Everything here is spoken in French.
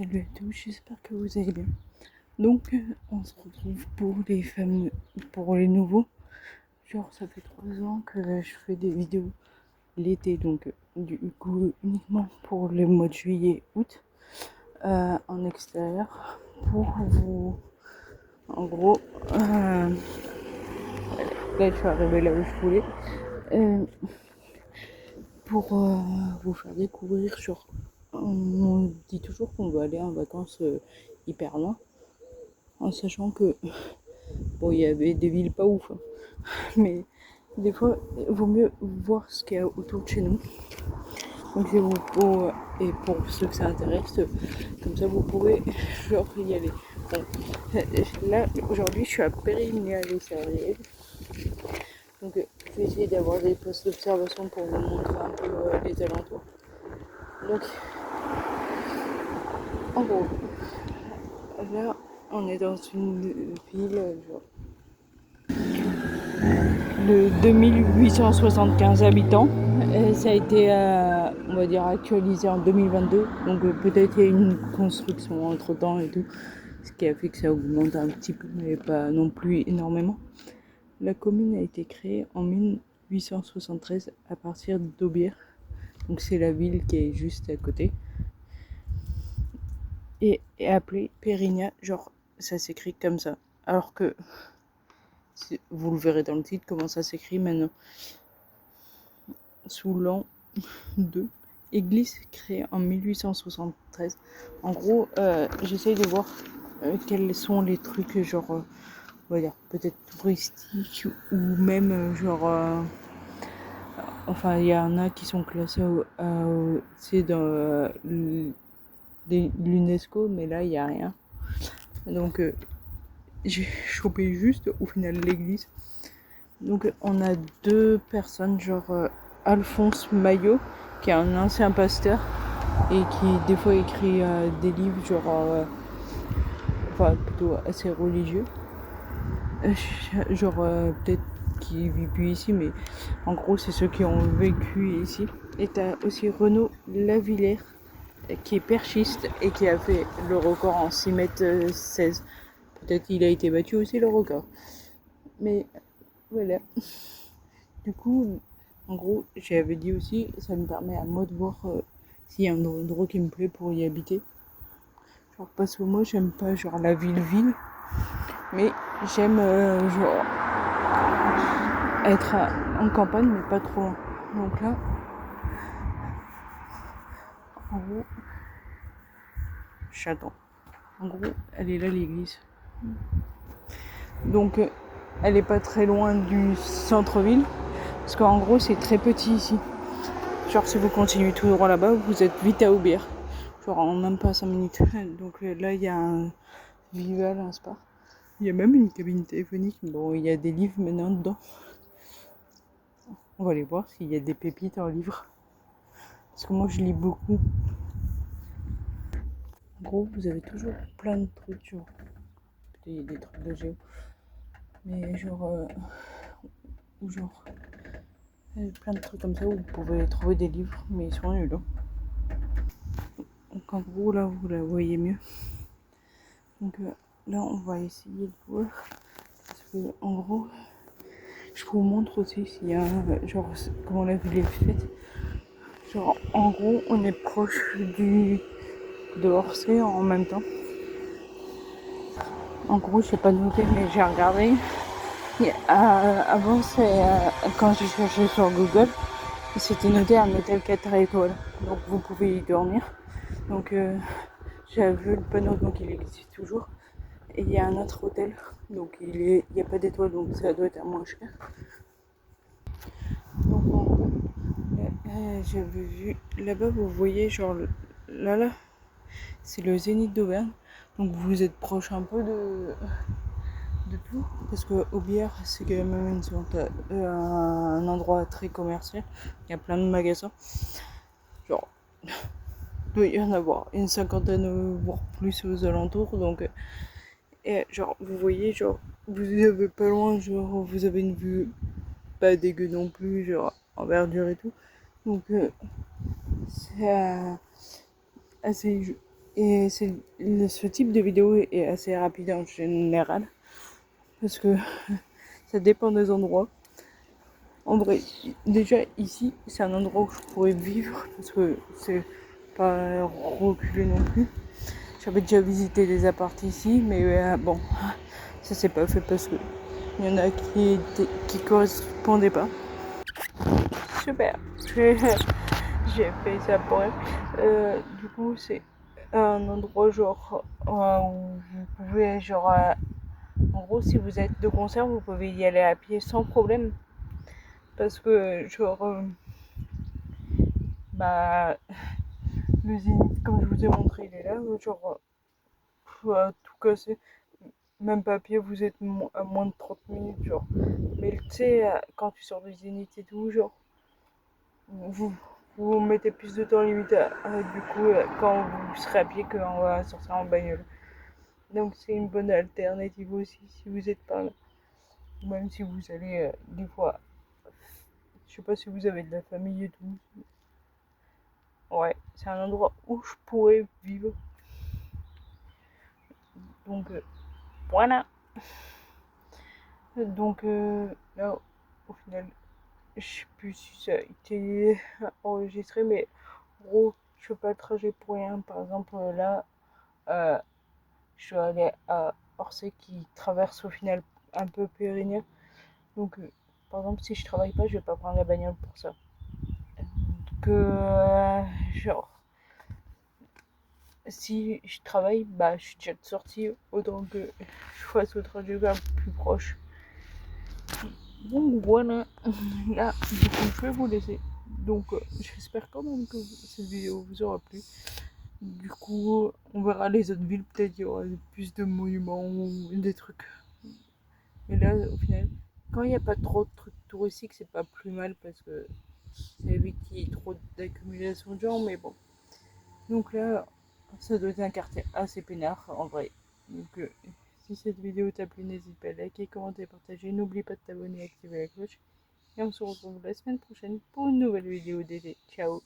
Salut à tous, j'espère que vous allez bien. Donc, on se retrouve pour les fameux, pour les nouveaux. Genre, ça fait 3 ans que je fais des vidéos l'été, donc du coup uniquement pour le mois de juillet, août, en extérieur, pour vous, en gros, là je suis arrivée là où je voulais, pour vous faire découvrir. Genre, on dit toujours qu'on va aller en vacances hyper loin, en sachant que bon, il y avait des villes pas ouf, hein. Mais des fois, il vaut mieux voir ce qu'il y a autour de chez nous. Donc c'est vous pour, et pour ceux que ça intéresse, comme ça vous pouvez genre y aller. Bon, là aujourd'hui je suis à Périgny-les-Salines. Donc je vais essayer d'avoir des postes d'observation pour vous montrer un peu les alentours. Donc en gros, là on est dans une ville genre de 2875 habitants. Et ça a été, on va dire, actualisé en 2022. Donc peut-être il y a une construction entre temps et tout, ce qui a fait que ça augmente un petit peu, mais pas non plus énormément. La commune a été créée en 1873 à partir d'Aubière. Donc c'est la ville qui est juste à côté. Et est appelée Pérignat, genre ça s'écrit comme ça. Alors que vous le verrez dans le titre comment ça s'écrit maintenant. Sous l'an 2. Église créée en 1873. En gros, j'essaye de voir quels sont les trucs, genre, on va dire, peut-être touristiques ou même, enfin, il y en a qui sont classés c'est dans l'UNESCO, mais là, il n'y a rien. Donc, j'ai chopé juste au final l'église. Donc, on a deux personnes, genre Alphonse Maillot, qui est un ancien pasteur et qui des fois écrit des livres genre enfin plutôt assez religieux, genre peut-être qui vit plus ici, mais en gros c'est ceux qui ont vécu ici. Et t'as aussi Renaud Lavillère qui est perchiste et qui a fait le record en 6,16 m. Peut-être il a été battu aussi le record, mais voilà. Du coup, en gros, j'avais dit aussi, ça me permet à moi de voir s'il y a un endroit qui me plaît pour y habiter. Genre, parce que moi, j'aime pas genre la ville-ville, mais j'aime genre être en campagne, mais pas trop loin. Donc là, en gros, j'attends. En gros, elle est là l'église. Donc, elle est pas très loin du centre-ville, parce qu'en gros, c'est très petit ici. Genre, si vous continuez tout droit là-bas, vous êtes vite à Aubière. Genre, en même pas 5 minutes. Donc là, il y a un Vival, un spa. Il y a même une cabine téléphonique. Bon, il y a des livres maintenant dedans. On va aller voir s'il y a des pépites en livre. Parce que moi, je lis beaucoup. En gros, vous avez toujours plein de trucs. Genre, il y a des trucs de géo. Mais genre, ou genre, il y a plein de trucs comme ça où vous pouvez trouver des livres, mais ils sont nuls. Donc en gros, là, vous la voyez mieux. Donc là, on va essayer de voir. Parce que, en gros, je vous montre aussi s'il y a, genre, comment la ville est faite. Genre, en gros, on est proche de Orsay en même temps. En gros, je sais pas noté, mais j'ai regardé. Avant, quand j'ai cherché sur Google, c'était noté un hôtel 4 étoiles. Donc, vous pouvez y dormir. Donc, j'ai vu le panneau, donc il existe toujours. Et il y a un autre hôtel, donc il n'y a pas d'étoiles, donc ça doit être à moins cher. Donc, en gros, j'avais vu là-bas, vous voyez, genre là, c'est le Zénith d'Auvergne. Donc, vous êtes proche un peu de tout, parce que Aubière c'est quand même un endroit très commercial, il y a plein de magasins, genre il doit y en avoir une cinquantaine voire plus aux alentours. Donc et genre vous voyez, genre vous avez pas loin, genre vous avez une vue pas dégueu non plus, genre en verdure et tout. Donc c'est assez. Et ce type de vidéo est assez rapide en général. Parce que ça dépend des endroits. En vrai, déjà ici, c'est un endroit où je pourrais vivre. Parce que c'est pas reculé non plus. J'avais déjà visité des apparts ici. Mais bon, ça s'est pas fait parce que il y en a qui correspondaient pas. Super. J'ai fait ça pour elle. Du coup, c'est un endroit genre où vous pouvez genre en gros, si vous êtes de concert, vous pouvez y aller à pied sans problème parce que genre bah le Zénith, comme je vous ai montré, il est là, genre tout casser, même pas à pied, vous êtes à moins de 30 minutes genre. Mais tu sais, quand tu sors du Zénith et tout, genre vous vous mettez plus de temps limite du coup quand vous serez à pied qu'on va sortir en bagnole. Donc c'est une bonne alternative aussi si vous êtes par là. Même si vous allez des fois, je sais pas si vous avez de la famille et tout. Ouais, c'est un endroit où je pourrais vivre. Donc voilà. Donc là, au final, je sais plus si ça a été enregistré, mais en gros, je fais pas le trajet pour rien. Par exemple, là, euh, je suis allée à Orsay qui traverse au final un peu Périgny. Donc, par exemple, si je travaille pas, je vais pas prendre la bagnole pour ça. Genre, si je travaille, bah, je suis déjà sortie, autant que je fasse le trajet vers plus proche. Donc voilà, là, du coup, je vais vous laisser. Donc, j'espère quand même que cette vidéo vous aura plu. Du coup, on verra les autres villes, peut-être il y aura plus de monuments ou des trucs. Mais là, au final, quand il n'y a pas trop de trucs touristiques, c'est pas plus mal parce que ça évite qu'il y ait trop d'accumulation de gens, mais bon. Donc là, ça doit être un quartier assez peinard en vrai. Donc si cette vidéo t'a plu, n'hésite pas à liker, commenter, partager. N'oublie pas de t'abonner et activer la cloche. Et on se retrouve la semaine prochaine pour une nouvelle vidéo d'été. Ciao!